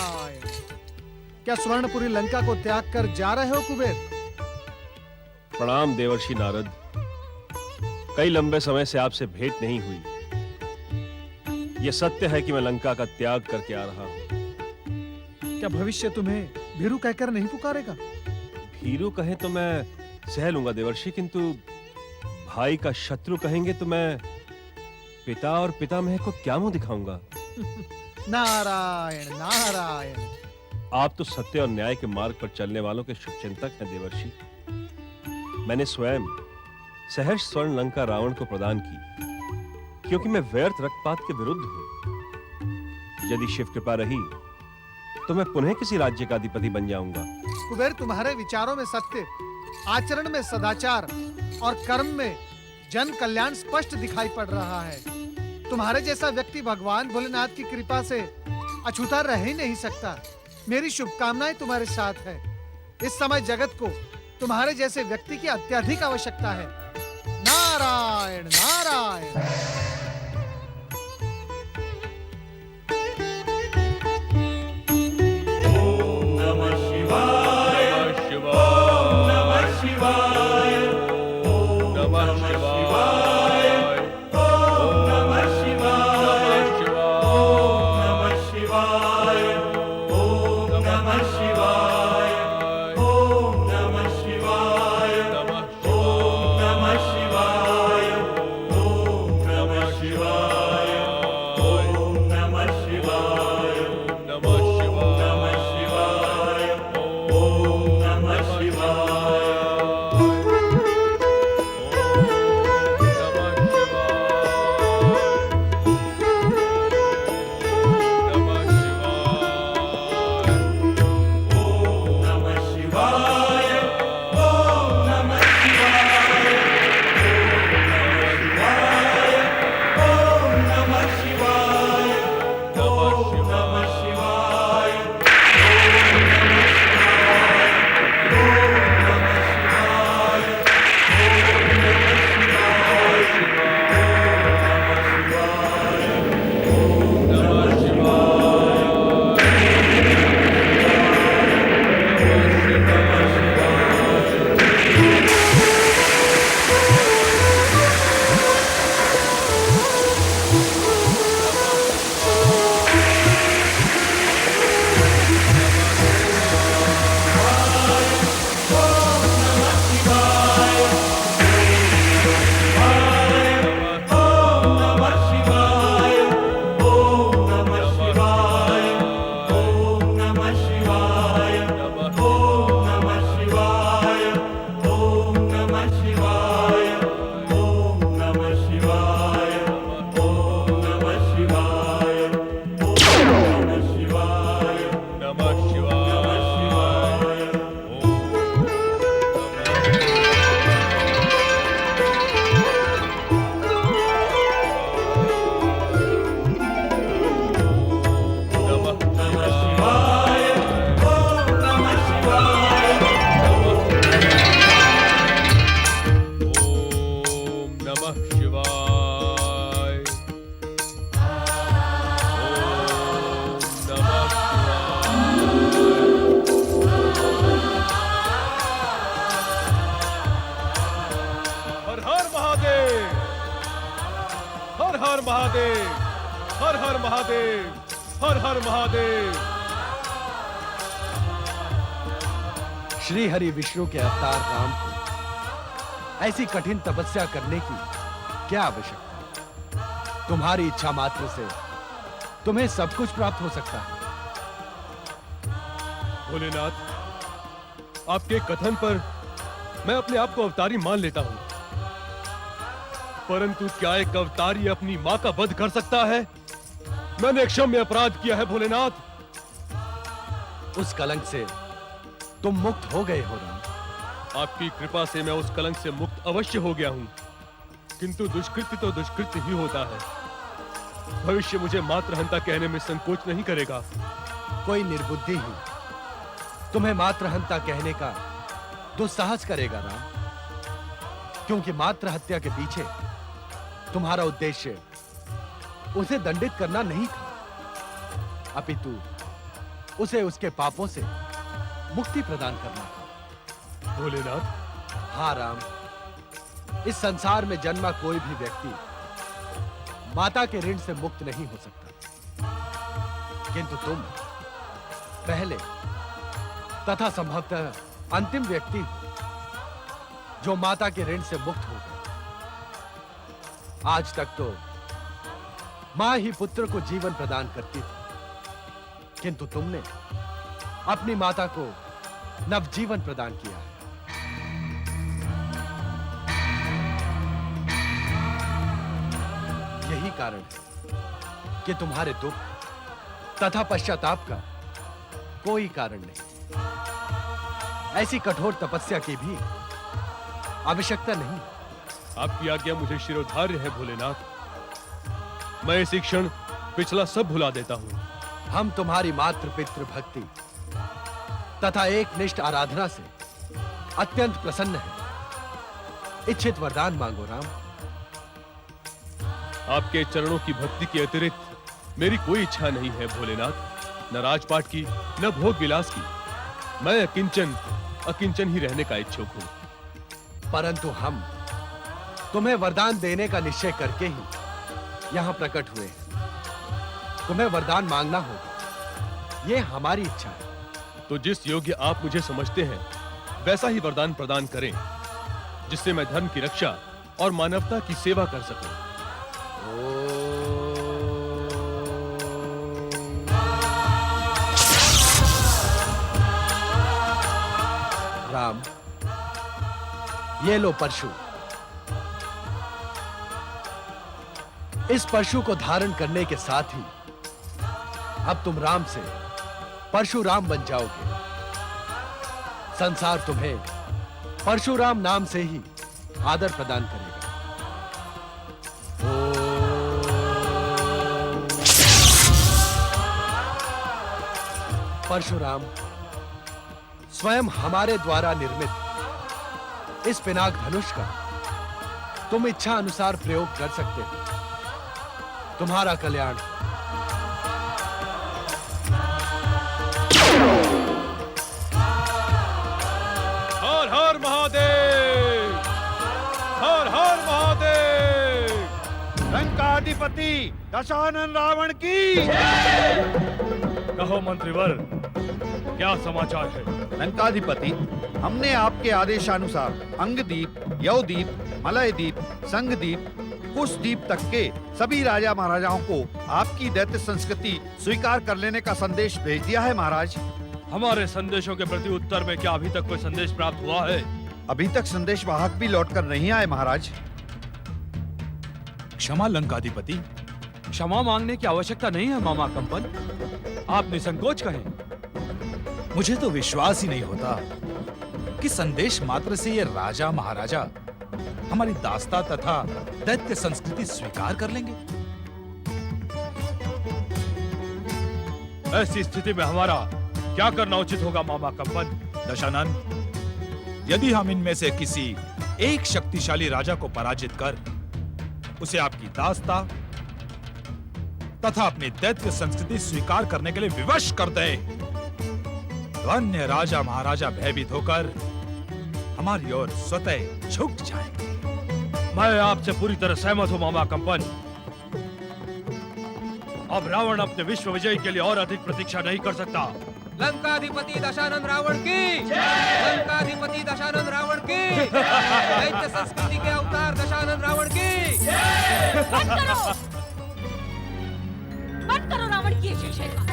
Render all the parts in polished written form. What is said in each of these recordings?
नारायण। क्या स्वर्णपुरी लंका को त्याग कर जा रहे हो कुबेर? प्रणाम देवर्षि नारद। कई लंबे समय से आपसे भेंट नहीं हुई। यह सत्य है कि मैं लंका का त्याग करके आ रहा हूं। क्या भविष्य तुम्हें भीरू कहकर नहीं पुकारेगा? भीरू कहे तो मैं सह लूंगा देवर्षि, किंतु भाई का शत्रु कहेंगे तो मैं पिता और पितामह को क्या मुंह दिखाऊंगा? नारायण नारायण। आप तो सत्य और न्याय के मार्ग पर चलने वालों के शुभचिंतक हैं देवर्षि। मैंने स्वयं सहर्ष स्वर्ण लंका रावण को प्रदान की, क्योंकि मैं व्यर्थ रक्तपात के विरुद्ध हूं। यदि शिव कृपा रही तो मैं पुनः किसी राज्य का अधिपति बन जाऊंगा। कुबेर, तुम्हारे विचारों में सत्य, आचरण में सदाचार और कर्म में जन कल्याण स्पष्ट दिखाई पड़ रहा है। तुम्हारे जैसा व्यक्ति भगवान भोलेनाथ की कृपा से अछूता रह ही नहीं सकता। मेरी शुभकामनाएं तुम्हारे साथ है। इस समय जगत को तुम्हारे जैसे व्यक्ति की अत्यधिक आवश्यकता है। नारायण नारायण। हर हर महादेव, हर हर महादेव। श्री हरि विष्णु के अवतार राम को ऐसी कठिन तपस्या करने की क्या आवश्यकता? तुम्हारी इच्छा मात्र से तुम्हें सब कुछ प्राप्त हो सकता है। भोलेनाथ, आपके कथन पर मैं अपने आप को अवतारी मान लेता हूं, परंतु क्या एक अवतारी अपनी मां का वध कर सकता है? मैंने एक क्षम्य अपराध किया है भोलेनाथ। उस कलंक से तुम मुक्त हो गए हो राम। आपकी कृपा से मैं उस कलंक से मुक्त अवश्य हो गया हूं, किंतु दुष्कृत्य तो दुष्कृत्य ही होता है। भविष्य मुझे मातृहंता कहने में संकोच नहीं करेगा। कोई निर्बुद्धि ही तुम्हें मातृहंता कहने का दुस्साहस करेगा राम, क्योंकि मातृ हत्या के पीछे तुम्हारा उद्देश्य उसे दंडित करना नहीं था, अपितु उसे उसके पापों से मुक्ति प्रदान करना है। भोलेनाथ, हाँ राम, इस संसार में जन्मा कोई भी व्यक्ति माता के ऋण से मुक्त नहीं हो सकता, किंतु तुम पहले तथा संभवतः अंतिम व्यक्ति हो जो माता के ऋण से मुक्त हो गए। आज तक तो मां ही पुत्र को जीवन प्रदान करती थी, किंतु तुमने अपनी माता को नवजीवन प्रदान किया है। यही कारण है कि तुम्हारे दुख तथा पश्चाताप का कोई कारण नहीं। ऐसी कठोर तपस्या की भी आवश्यकता नहीं। आपकी आज्ञा मुझे शिरोधार्य है भोलेनाथ। मैं इसी क्षण पिछला सब भुला देता हूँ। हम तुम्हारी मातृ पितृ भक्ति तथा एक निष्ठ आराधना से अत्यंत प्रसन्न हैं। इच्छित वरदान मांगो राम। आपके चरणों की भक्ति के अतिरिक्त मेरी कोई इच्छा नहीं है भोलेनाथ, न राजपाट की, न भोग विलास की। मैं अकिंचन ही रहने का इच्छुक हूँ। परंतु हम तुम्हें वरदान देने का निश्चय करके ही यहां प्रकट हुए हैं। तुम्हें वरदान मांगना होगा, यह हमारी इच्छा है। तो जिस योग्य आप मुझे समझते हैं वैसा ही वरदान प्रदान करें, जिससे मैं धर्म की रक्षा और मानवता की सेवा कर सकूं। राम, ये लो परशु। इस परशु को धारण करने के साथ ही अब तुम राम से परशुराम बन जाओगे। संसार तुम्हें परशुराम नाम से ही आदर प्रदान करेगा। परशुराम स्वयं हमारे द्वारा निर्मित इस पिनाक धनुष का तुम इच्छा अनुसार प्रयोग कर सकते हो। तुम्हारा कल्याण। हर हर महादेव, हर हर महादेव। लंकाधिपति दशानन रावण की। कहो मंत्रीवर, क्या समाचार है? लंकाधिपति, हमने आपके आदेशानुसार अंगदीप, यवदीप, मलयदीप, संगदीप, कुशदीप तक के सभी राजा महाराजाओं को आपकी दैत्य संस्कृति स्वीकार कर लेने का संदेश भेज दिया है महाराज। हमारे संदेशों के प्रति उत्तर में क्या अभी तक कोई संदेश प्राप्त हुआ है? अभी तक संदेश वाहक भी लौटकर नहीं आए महाराज। क्षमा लंकाधिपति, क्षमा मांगने की आवश्यकता नहीं है मामा कंपन। आप निसंकोच कहें। मुझे तो विश्वास ही नहीं होता कि संदेश मात्र से ये राजा महाराजा हमारी दास्ता तथा दैत्य संस्कृति स्वीकार कर लेंगे। ऐसी स्थिति में हमारा क्या करना उचित होगा मामा कंपन? दशानन, यदि हम इनमें से किसी एक शक्तिशाली राजा को पराजित कर उसे आपकी दास्ता तथा अपनी दैत्य संस्कृति स्वीकार करने के लिए विवश कर दे, तो अन्य राजा महाराजा भयभीत होकर हमारी ओर स्वतः झुक जाएंगे। मैं आपसे पूरी तरह सहमत हूं मामा कंपन। अब रावण अपने विश्व विजय के लिए और अधिक प्रतीक्षा नहीं कर सकता। लंकाधिपति दशानन रावण की, लंकाधिपति दशानन रावण की, दैत्य संस्कृति के अवतार दशानन रावण की। बंद करो रावण की ये शेखा।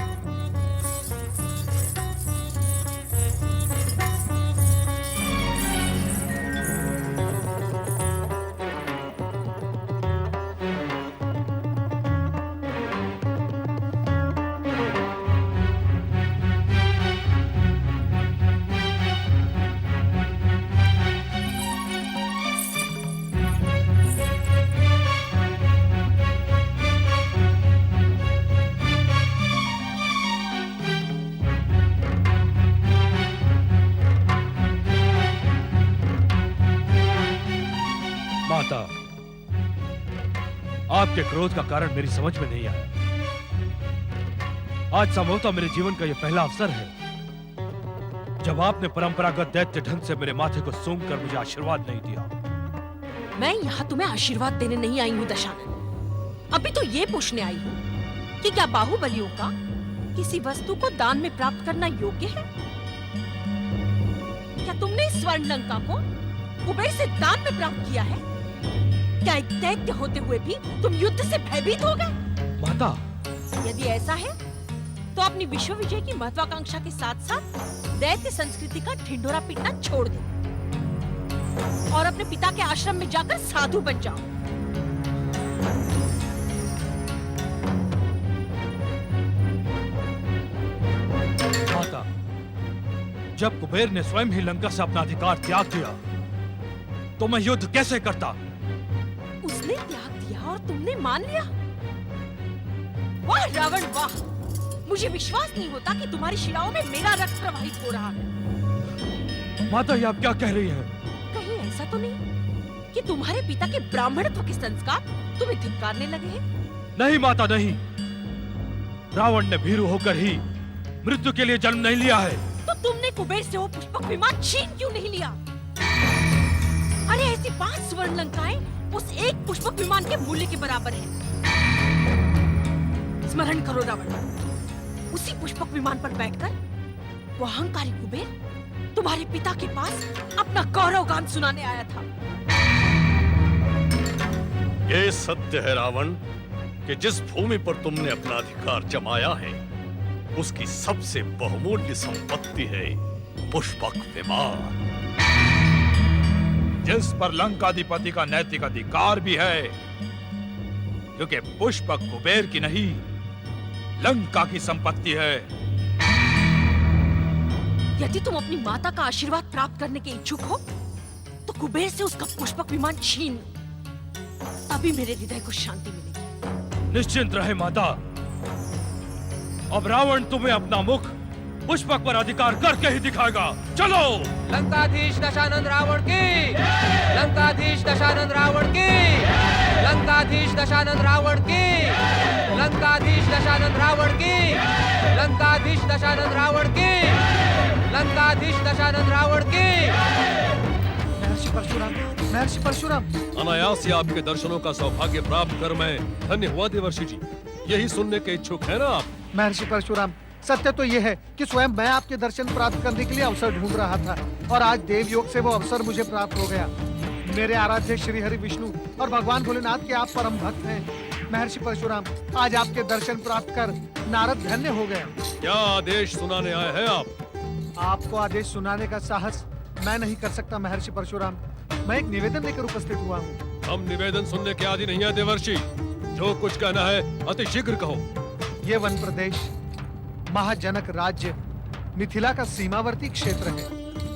माता, आपके क्रोध का कारण मेरी समझ में नहीं आया। आज संभवतः मेरे जीवन का यह पहला अवसर है जब आपने परंपरागत दैत्य ढंग से मेरे माथे को सूंघकर मुझे आशीर्वाद नहीं दिया। मैं यहाँ तुम्हें आशीर्वाद देने नहीं आई हूँ दशानन। अभी तो ये पूछने आई हूँ कि क्या बाहुबलियों का किसी वस्तु को दान में प्राप्त करना योग्य है? क्या तुमने इस स्वर्ण लंका को कुबेर से दान में प्राप्त किया है? क्या एक दैत्य होते हुए भी तुम युद्ध से भयभीत हो गए? माता, यदि ऐसा है तो अपनी विश्व विजय की महत्वाकांक्षा के साथ साथ दैत्य संस्कृति का ढिंढोरा पीटना छोड़ दो और अपने पिता के आश्रम में जाकर साधु बन जाओ। माता, जब कुबेर ने स्वयं ही लंका से अपना अधिकार त्याग दिया तो मैं युद्ध कैसे करता? उसने त्याग दिया और तुमने मान लिया? वाह रावण वाह! मुझे विश्वास नहीं होता कि तुम्हारी शिराओं में मेरा रक्त प्रवाहित हो रहा है। माता, ये आप क्या कह रही हैं? कहीं ऐसा तो नहीं कि तुम्हारे पिता के ब्राह्मणत्व के संस्कार तुम्हें धिक्कारने लगे हैं? नहीं माता, नहीं। रावण ने भीरू होकर ही मृत्यु के लिए जन्म नहीं लिया है। तो तुमने कुबेर से वो पुष्पक विमान छीन क्यों नहीं लिया? अरे ऐसी 5 स्वर्ण लंकाएं उस एक पुष्पक विमान के मूल्य के बराबर है। स्मरण करो रावण, उसी पुष्पक विमान पर बैठकर वो अहंकारी कुबेर तुम्हारे पिता के पास अपना गौरव गान सुनाने आया था। ये सत्य है रावण कि जिस भूमि पर तुमने अपना अधिकार जमाया है उसकी सबसे बहुमूल्य संपत्ति है पुष्पक विमान, जिस पर लंकाधिपति का नैतिक अधिकार भी है, क्योंकि पुष्पक कुबेर की नहीं लंका की संपत्ति है। यदि तुम अपनी माता का आशीर्वाद प्राप्त करने के इच्छुक हो तो कुबेर से उसका पुष्पक विमान छीन लो, तभी मेरे हृदय को शांति मिलेगी। निश्चिंत रहे माता, अब रावण तुम्हें अपना मुख पुष्पक पर अधिकार करके ही दिखाएगा। चलो! लंकाधीश दशानन रावण की, लंकाधीश दशानन रावण की, लंकाधीश दशानन रावण की, लंकाधीश दशानन रावण की, लंकाधीश दशानन रावण की, लंकाधीश दशानन रावण की। महर्षि परशुराम, महर्षि परशुराम। अनायास ही आपके दर्शनों का सौभाग्य प्राप्त कर मैं धन्य हुआ देवर्षि जी। यही सुनने के इच्छुक है ना आप? महर्षि परशुराम, सत्य तो ये है कि स्वयं मैं आपके दर्शन प्राप्त करने के लिए अवसर ढूंढ रहा था और आज देव योग से वो अवसर मुझे प्राप्त हो गया। मेरे आराध्य श्री हरि विष्णु और भगवान भोलेनाथ के आप परम भक्त हैं। महर्षि परशुराम, आज आपके दर्शन प्राप्त कर नारद धन्य हो गया। क्या आदेश सुनाने आए हैं आप? आपको आदेश सुनाने का साहस मैं नहीं कर सकता महर्षि परशुराम। मैं एक निवेदन लेकर उपस्थित हुआ हूँ। हम निवेदन सुनने के आदि नहीं है देवर्षि। जो कुछ कहना है अति शीघ्र कहो। ये वन प्रदेश महाजनक राज्य मिथिला का सीमावर्ती क्षेत्र है।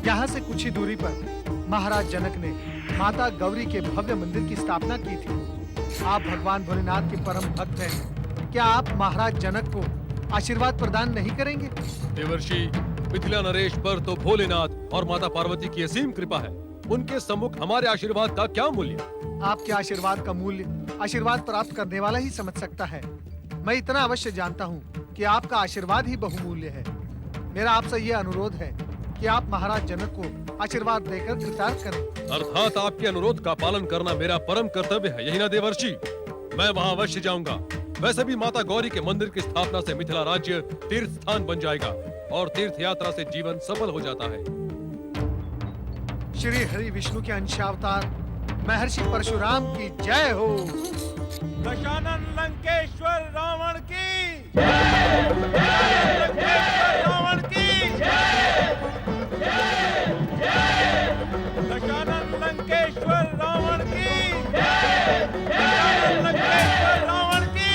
यहाँ से कुछ ही दूरी पर महाराज जनक ने माता गौरी के भव्य मंदिर की स्थापना की थी। आप भगवान भोलेनाथ के परम भक्त हैं। क्या आप महाराज जनक को आशीर्वाद प्रदान नहीं करेंगे? देवर्षि, मिथिला नरेश पर तो भोलेनाथ और माता पार्वती की असीम कृपा है। उनके सम्मुख हमारे आशीर्वाद का क्या मूल्य? आपके आशीर्वाद का मूल्य आशीर्वाद प्राप्त करने वाला ही समझ सकता है। मैं इतना अवश्य जानता हूँ कि आपका आशीर्वाद ही बहुमूल्य है। मेरा आपसे यह अनुरोध है कि आप महाराज जनक को आशीर्वाद देकर कृतार्थ करें। अर्थात आपके अनुरोध का पालन करना मेरा परम कर्तव्य है, यही ना देवर्षि? मैं वहाँ अवश्य जाऊंगा। वैसे भी माता गौरी के मंदिर की स्थापना से मिथिला राज्य तीर्थ स्थान बन जाएगा और तीर्थ यात्रा से जीवन सफल हो जाता है। श्री हरि विष्णु के अंशावतार महर्षि परशुराम की जय हो। दशानन लंकेश्वर रावण की, लंकेश्वर रावण की, दशानन लंकेश्वर रावण की, दशानन लंकेश्वर रावण की।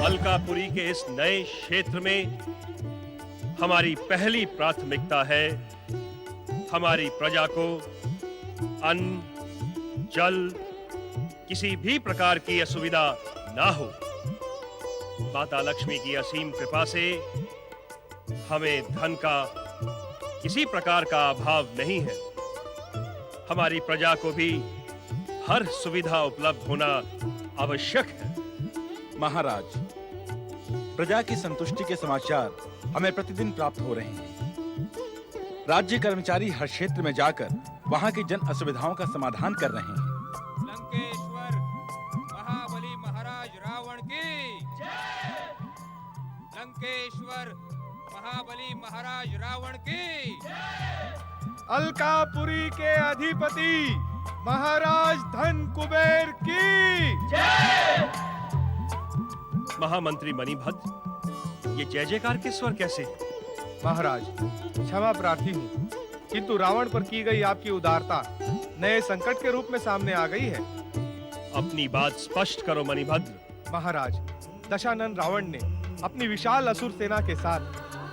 अलकापुरी के इस नए क्षेत्र में हमारी पहली प्राथमिकता है हमारी प्रजा को अन्न, जल, किसी भी प्रकार की असुविधा ना हो। माता लक्ष्मी की असीम कृपा से हमें धन का किसी प्रकार का अभाव नहीं है। हमारी प्रजा को भी हर सुविधा उपलब्ध होना आवश्यक है। महाराज, प्रजा की संतुष्टि के समाचार हमें प्रतिदिन प्राप्त हो रहे हैं। राज्य कर्मचारी हर क्षेत्र में जाकर वहां की जन असुविधाओं का समाधान कर रहे हैं। लंकेश्वर महाबली महाराज रावण की जय। लंकेश्वर महाबली महाराज रावण की अलकापुरी के अधिपति महाराज धन कुबेर की महामंत्री मणिभद्र, ये जय जयकार के स्वर कैसे हैं? महाराज, क्षमा प्रार्थी हूँ, किंतु रावण पर की गई आपकी उदारता नए संकट के रूप में सामने आ गई है। अपनी बात स्पष्ट करो मणिभद्र। महाराज, दशानन रावण ने अपनी विशाल असुर सेना के साथ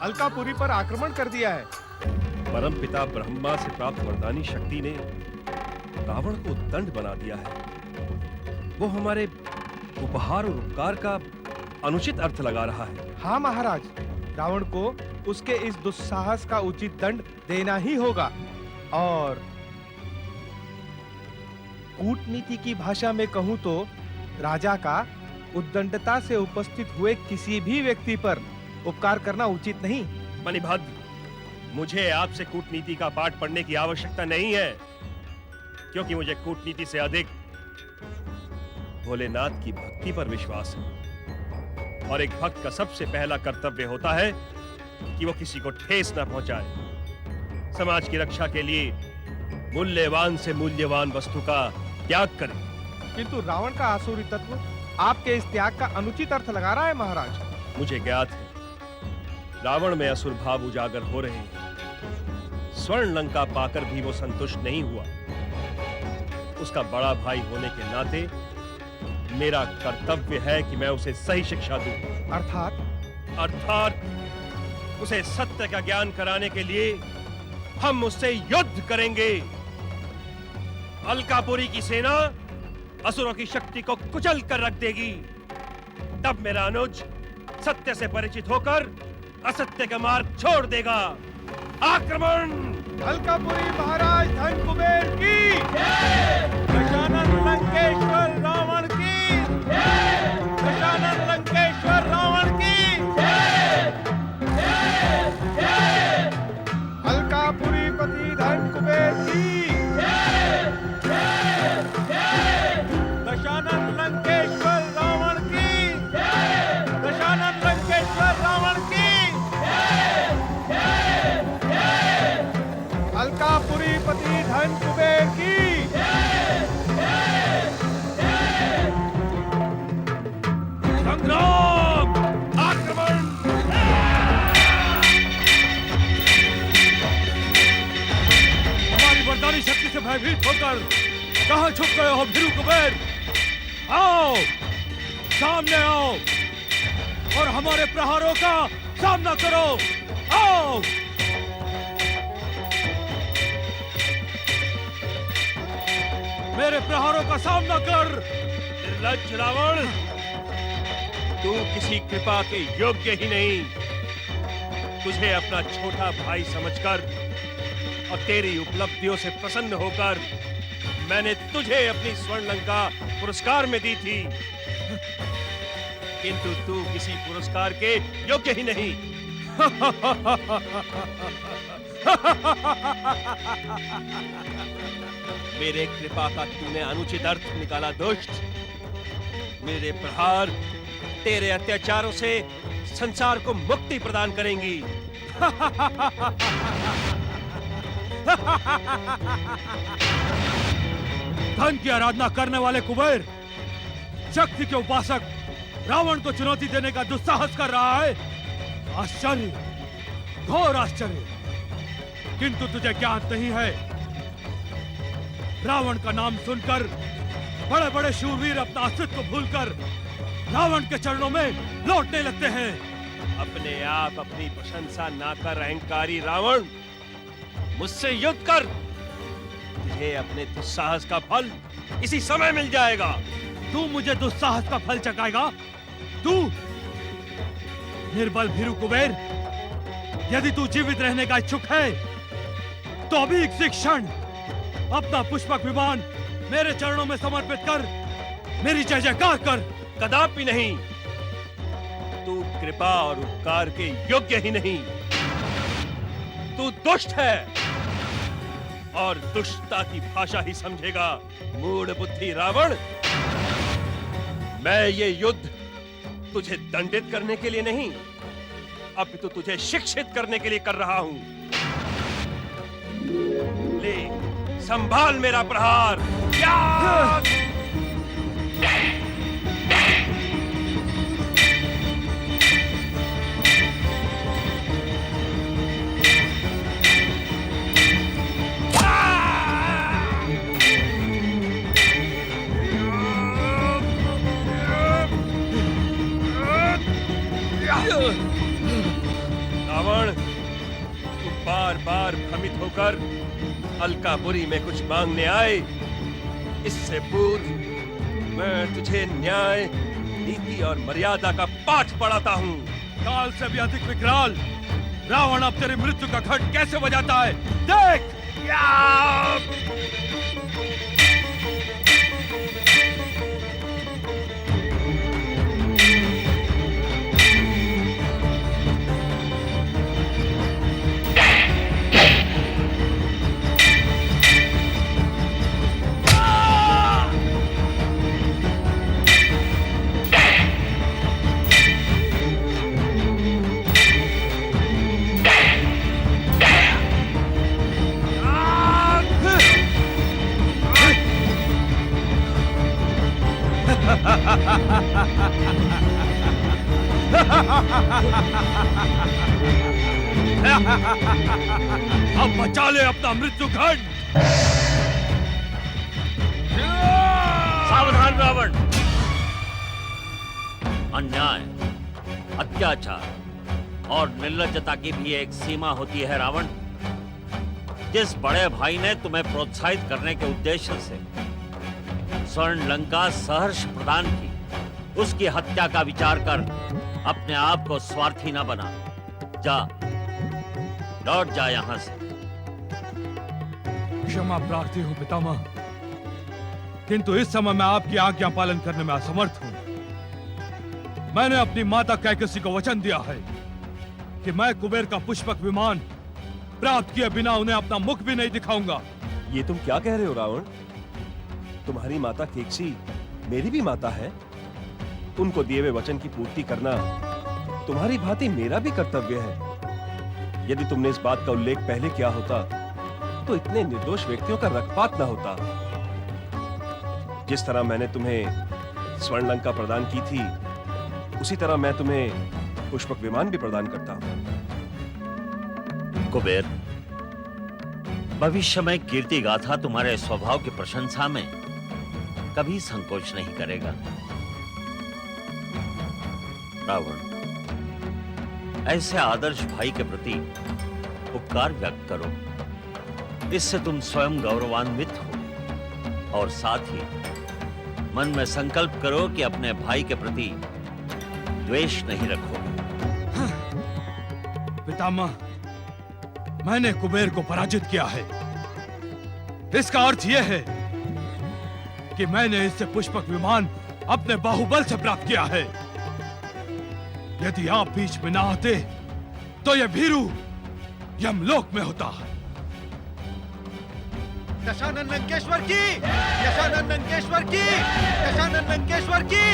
अलकापुरी पर आक्रमण कर दिया है। परम पिता ब्रह्मा से प्राप्त वरदानी शक्ति ने रावण को दंड बना दिया है। वो हमारे उपहार और उपकार का अनुचित अर्थ लगा रहा है। हाँ महाराज, रावण को उसके इस दुस्साहस का उचित दंड देना ही होगा। और कूटनीति की भाषा में कहूँ तो राजा का उद्दंडता से उपस्थित हुए किसी भी व्यक्ति पर उपकार करना उचित नहीं। मणिभद्र, मुझे आपसे कूटनीति का पाठ पढ़ने की आवश्यकता नहीं है, क्योंकि मुझे कूटनीति से अधिक भोलेनाथ की भक्ति पर विश्वास है। और एक भक्त का सबसे पहला कर्तव्य होता है कि वो किसी को ठेस न पहुंचाए। समाज की रक्षा के लिए मूल्यवान से मूल्यवान वस्तु का त्याग करें। किंतु रावण का आसुरी तत्व आपके इस त्याग का अनुचित अर्थ लगा रहा है महाराज। मुझे ज्ञात है, रावण में असुर भाव उजागर हो रहे हैं। स्वर्ण लंका पाकर भी वो संतुष्ट नहीं हुआ। उसका बड़ा भाई होने के नाते मेरा कर्तव्य है कि मैं उसे सही शिक्षा दूं। अर्थात उसे सत्य का ज्ञान कराने के लिए हम उससे युद्ध करेंगे। अलकापुरी की सेना असुरों की शक्ति को कुचल कर रख देगी। तब मेरा अनुज सत्य से परिचित होकर असत्य का मार्ग छोड़ देगा। आक्रमण! अलकापुरी महाराज धन कुबेर की दशानन लंकेश्वर रावण की दशानन लंकेश्वर रावण की अलकापुरी पति धन कुबेर की दशानन लंकेश्वर रावण की दशानन लंकेश्वर रावण की अलकापुरी पति धन कुबेर की संग्राम! आक्रमण! हमारी वरदानी शक्ति से भयभीत होकर कहां छुप गए हो भीरू कुबेर? आओ, सामने आओ और हमारे प्रहारों का सामना करो। आओ! मेरे प्रहारों का सामना कर। निर्लज्ज रावण, तू किसी कृपा के योग्य ही नहीं। तुझे अपना छोटा भाई समझकर और तेरी उपलब्धियों से प्रसन्न होकर मैंने तुझे अपनी स्वर्ण लंका पुरस्कार में दी थी, किंतु तू किसी पुरस्कार के योग्य ही नहीं। मेरे कृपा का तूने अनुचित अर्थ निकाला दुष्ट। मेरे प्रहार तेरे अत्याचारों से संसार को मुक्ति प्रदान करेंगी। धन की आराधना करने वाले कुबेर शक्ति के उपासक रावण को चुनौती देने का दुस्साहस कर रहा है। आश्चर्य, घोर आश्चर्य। किंतु तुझे ज्ञात नहीं है, रावण का नाम सुनकर बड़े बड़े शूरवीर अपना अस्तित्व भूलकर रावण के चरणों में लौटने लगते हैं। अपने आप अपनी प्रशंसा ना कर अहंकारी रावण, मुझसे युद्ध कर। तुझे अपने दुस्साहस का फल इसी समय मिल जाएगा। तू मुझे दुस्साहस का फल चखाएगा? तू निर्बल भीरू कुबेर, यदि तू जीवित रहने का इच्छुक है तो अभी इसी क्षण अपना पुष्पक विमान मेरे चरणों में समर्पित कर मेरी जय जयकार कर। कदापि नहीं। कृपा और उपकार के योग्य ही नहीं, तू दुष्ट है और दुष्टता की भाषा ही समझेगा मूढ़ बुद्धि रावण। मैं ये युद्ध तुझे दंडित करने के लिए नहीं, अपितु तुझे शिक्षित करने के लिए कर रहा हूं। ले, संभाल मेरा प्रहार। या! रावण, तू बार बार भ्रमित होकर अलकापुरी में कुछ मांगने आए। इससे पूर्व मैं तुझे न्याय, नीति और मर्यादा का पाठ पढ़ाता हूँ। काल से भी अधिक विकराल रावण अब तेरी मृत्यु का घंट कैसे बजाता है, देख। अब बचा ले अपना मृत्यु घंट। सावधान रावण। अन्याय, अत्याचार और निर्लज्जता की भी एक सीमा होती है रावण। जिस बड़े भाई ने तुम्हें प्रोत्साहित करने के उद्देश्य से स्वर्ण लंका सहर्ष प्रदान की, उसकी हत्या का विचार कर अपने आप को स्वार्थी न बना। जा, लौट जा यहां से। क्षमा प्रार्थी हूं पितामह, किंतु इस समय मैं आपकी आज्ञा पालन करने में असमर्थ हूं। मैंने अपनी माता कैकसी को वचन दिया है कि मैं कुबेर का पुष्पक विमान प्राप्त किए बिना उन्हें अपना मुख भी नहीं दिखाऊंगा। ये तुम क्या कह रहे हो रावण? तुम्हारी माता केकसी मेरी भी माता है। उनको दिए हुए वचन की पूर्ति करना तुम्हारी भांति मेरा भी कर्तव्य है। यदि तुमने इस बात का उल्लेख पहले किया होता तो इतने निर्दोष व्यक्तियों का रक्तपात न होता। जिस तरह मैंने तुम्हें स्वर्ण लंका प्रदान की थी, उसी तरह मैं तुम्हें पुष्पक विमान भी प्रदान करता हूं। कुबेर, भविष्य में कीर्ति गाथा तुम्हारे स्वभाव की प्रशंसा में कभी संकोच नहीं करेगा। रावण, ऐसे आदर्श भाई के प्रति उपकार व्यक्त करो। इससे तुम स्वयं गौरवान्वित हो और साथ ही मन में संकल्प करो कि अपने भाई के प्रति द्वेष नहीं रखोगे। पितामह, मैंने कुबेर को पराजित किया है। इसका अर्थ यह है कि मैंने इससे पुष्पक विमान अपने बाहुबल से प्राप्त किया है। यदि आप बीच में ना आते तो यह भीरू यमलोक में होता। दशानन लंकेश्वर की, दशानन लंकेश्वर की, दशानन लंकेश्वर की।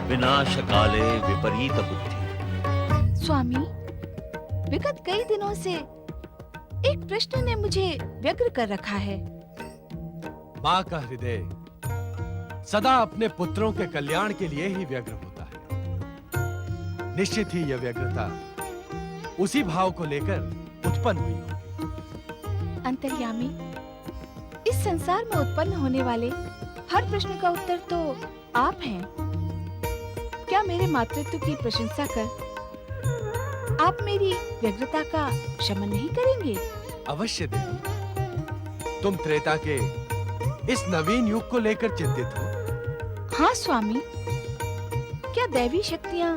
विनाश काले विपरीत बुद्धि। स्वामी, विगत कई दिनों से एक प्रश्न ने मुझे व्यग्र कर रखा है। माँ का हृदय सदा अपने पुत्रों के कल्याण के लिए ही व्यग्र होता है। निश्चित ही यह व्यग्रता उसी भाव को लेकर उत्पन्न हुई होगी। अंतर्यामी, इस संसार में उत्पन्न होने वाले हर प्रश्न का उत्तर तो आप हैं। क्या मेरे मातृत्व की प्रशंसा कर आप मेरी व्यग्रता का शमन नहीं करेंगे? अवश्य देवी। तुम त्रेता के इस नवीन युग को लेकर चिंतित हो? हाँ स्वामी, क्या दैवी शक्तियाँ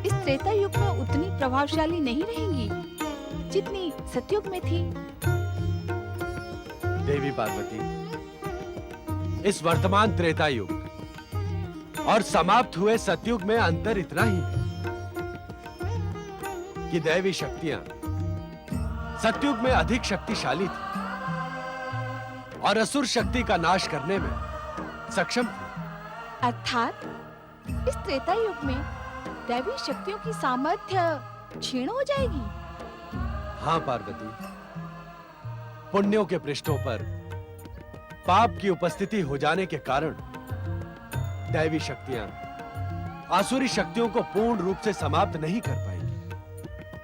इस त्रेता युग में उतनी प्रभावशाली नहीं रहेंगी जितनी सतयुग में थी? देवी पार्वती, इस वर्तमान त्रेता युग और समाप्त हुए सतयुग में अंतर इतना ही है कि दैवी शक्तियां सतयुग में अधिक शक्तिशाली थी और असुर शक्ति का नाश करने में सक्षम थी। अर्थात इस त्रेता युग में दैवी शक्तियों की सामर्थ्य क्षीण हो जाएगी। हाँ पार्वती, पुण्यों के पृष्ठों पर पाप की उपस्थिति हो जाने के कारण दैवी शक्तियां आसुरी शक्तियों को पूर्ण रूप से समाप्त नहीं कर पाएंगी।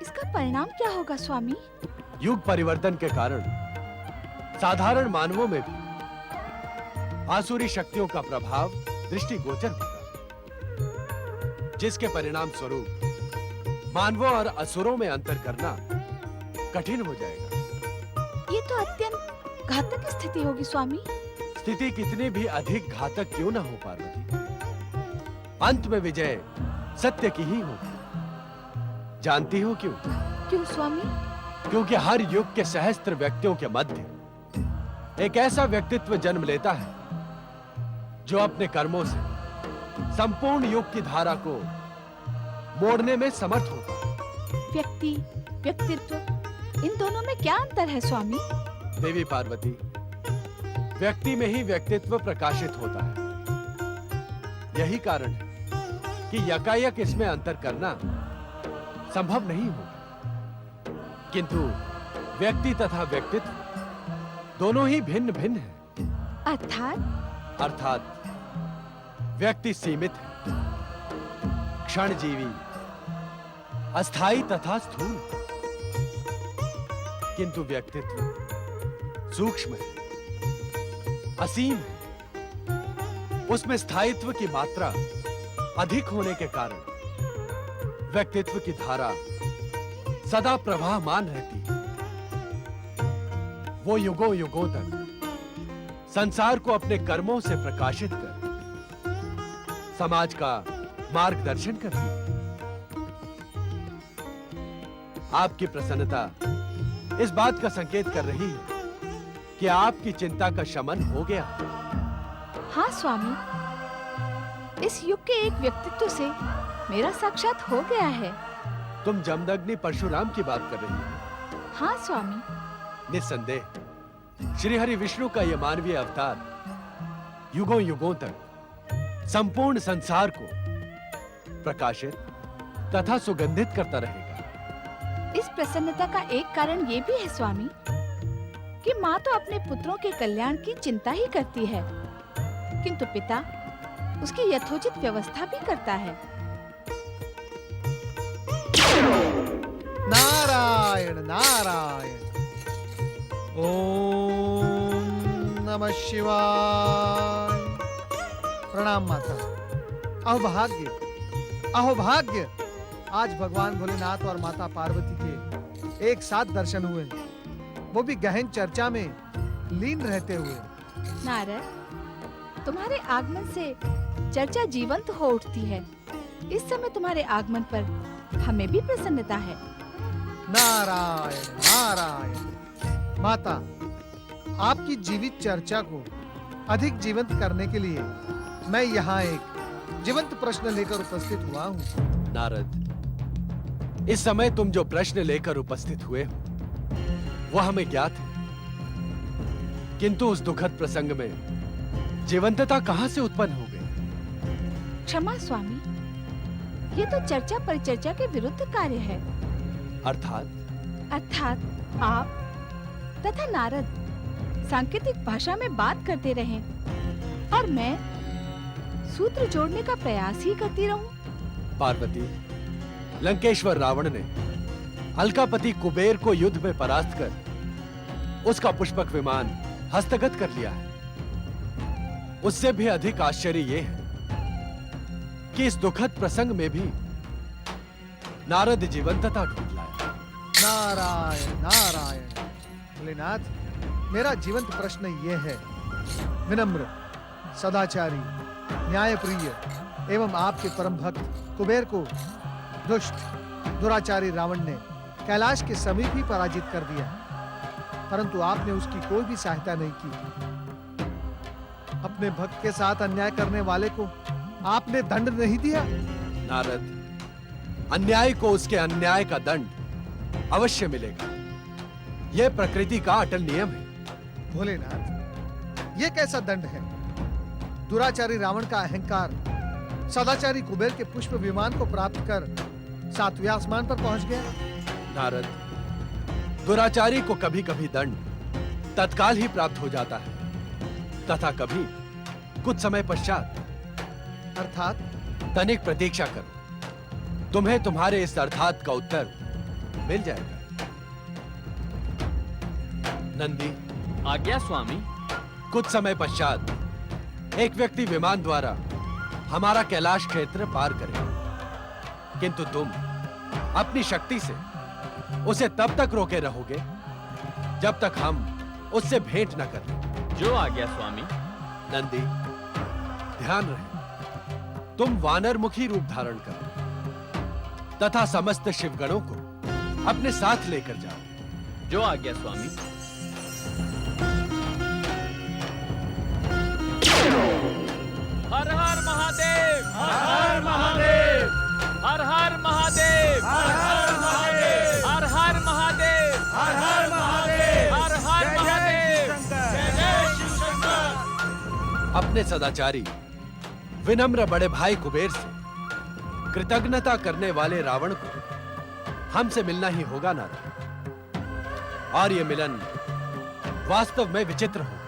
इसका परिणाम क्या होगा स्वामी? युग परिवर्तन के कारण साधारण मानवों में भी आसुरी शक्तियों का प्रभाव दृष्टिगोचर होगा, जिसके परिणाम स्वरूप मानवों और असुरों में अंतर करना कठिन हो जाएगा। ये तो अत्यंत घातक स्थिति होगी स्वामी। स्थिति कितनी भी अधिक घातक क्यों ना हो पार्वती, अंत में विजय सत्य की ही होगी। जानती हो क्यों? क्यों स्वामी? क्योंकि हर युग के सहस्त्र व्यक्तियों के मध्य एक ऐसा व्यक्तित्व जन्म लेता है जो अपने कर्मों से संपूर्ण युग की धारा को मोड़ने में समर्थ होता है। व्यक्ति, व्यक्तित्व, इन दोनों में क्या अंतर है स्वामी? देवी पार्वती, व्यक्ति में ही व्यक्तित्व प्रकाशित होता है। यही कारण है कि यकायक इसमें अंतर करना संभव नहीं होगा। किंतु व्यक्ति तथा व्यक्तित्व दोनों ही भिन्न भिन्न हैं। अर्थात व्यक्ति सीमित है, क्षणजीवी, अस्थाई तथा स्थूल, किंतु व्यक्तित्व सूक्ष्म है, असीम है। उसमें स्थायित्व की मात्रा अधिक होने के कारण व्यक्तित्व की धारा सदा प्रवाहमान रहती है। वो युगों युगों तक संसार को अपने कर्मों से प्रकाशित कर समाज का मार्गदर्शन करती है। आपकी प्रसन्नता इस बात का संकेत कर रही है कि आपकी चिंता का शमन हो गया। हाँ स्वामी, इस युग के एक व्यक्तित्व से मेरा साक्षात हो गया है। तुम जमदग्नि परशुराम की बात कर रही हो? हाँ स्वामी। निस्संदेह श्री हरि विष्णु का यह मानवीय अवतार युगों युगों तक संपूर्ण संसार को प्रकाशित तथा सुगंधित करता रहेगा। इस प्रसन्नता का एक कारण ये भी है स्वामी कि माँ तो अपने पुत्रों के कल्याण की चिंता ही करती है, किंतु पिता उसकी यथोचित व्यवस्था भी करता है। नारायण नारायण। ओम नमः शिवाय। प्रणाम माता। अहोभाग्य, आज भगवान भोलेनाथ और माता पार्वती के एक साथ दर्शन हुए, वो भी गहन चर्चा में लीन रहते हुए। नारद, तुम्हारे आगमन से चर्चा जीवंत हो उठती है। इस समय तुम्हारे आगमन पर हमें भी प्रसन्नता है। नारायण नारायण। माता, आपकी जीवित चर्चा को अधिक जीवंत करने के लिए मैं यहाँ एक जीवंत प्रश्न लेकर उपस्थित हुआ हूँ। नारद, इस समय तुम जो प्रश्न लेकर उपस्थित हुए हो वो हमें ज्ञात है, किंतु उस दुखद प्रसंग में जीवंतता कहाँ से उत्पन्न हो गई? क्षमा स्वामी, ये तो चर्चा परिचर्चा के विरुद्ध कार्य है। अर्थात आप तथा नारद सांकेतिक भाषा में बात करते रहें और मैं सूत्र जोड़ने का प्रयास ही करती रहूं। पार्वती, लंकेश्वर रावण ने अलकापति कुबेर को युद्ध में परास्त कर उसका पुष्पक विमान हस्तगत कर लिया है। उससे भी अधिक आश्चर्य यह है कि इस दुखद प्रसंग में भी नारद जीवंतता ढूंढ लाया। नारायण नारायण। भोलेनाथ, मेरा जीवंत प्रश्न ये है, विनम्र, सदाचारी, न्यायप्रिय एवं आपके परम भक्त कुबेर को दुष्ट दुराचारी रावण ने कैलाश के समीप ही पराजित कर दिया, परंतु आपने उसकी कोई भी सहायता नहीं की। अपने भक्त के साथ अन्याय करने वाले को आपने दंड नहीं दिया? नारद, अन्याय को उसके अन्याय का दंड अवश्य मिलेगा। यह प्रकृति का अटल नियम है। भोलेनाथ, ये कैसा दंड है? दुराचारी रावण का अहंकार सदाचारी कुबेर के पुष्प विमान को प्राप्त कर 7वें आसमान पर पहुंच गया। नारद, दुराचारी को कभी कभी दंड तत्काल ही प्राप्त हो जाता है, तथा कभी कुछ समय पश्चात। अर्थात? तनिक प्रतीक्षा करो, तुम्हें तुम्हारे इस अर्थात का उत्तर मिल जाएगा। नंदी, आज्ञा स्वामी। कुछ समय पश्चात एक व्यक्ति विमान द्वारा हमारा कैलाश क्षेत्र पार करेगा, किंतु तुम अपनी शक्ति से उसे तब तक रोके रहोगे जब तक हम उससे भेंट न कर लें। जो आज्ञा स्वामी। नंदी, ध्यान रहे, तुम वानर मुखी रूप धारण करो तथा समस्त शिवगणों को अपने साथ लेकर जाओ। जो आज्ञा स्वामी। हर हर महादेव, हर हर महादेव, हर हर महादेव, हर हर महादेव, हर हर महादेव, हर हर महादेव, हर हर महादेव, जय जय शिव शंकर। अपने सदाचारी विनम्र बड़े भाई कुबेर से कृतज्ञता करने वाले रावण को हमसे मिलना ही होगा नारद, और ये मिलन वास्तव में विचित्र होगा।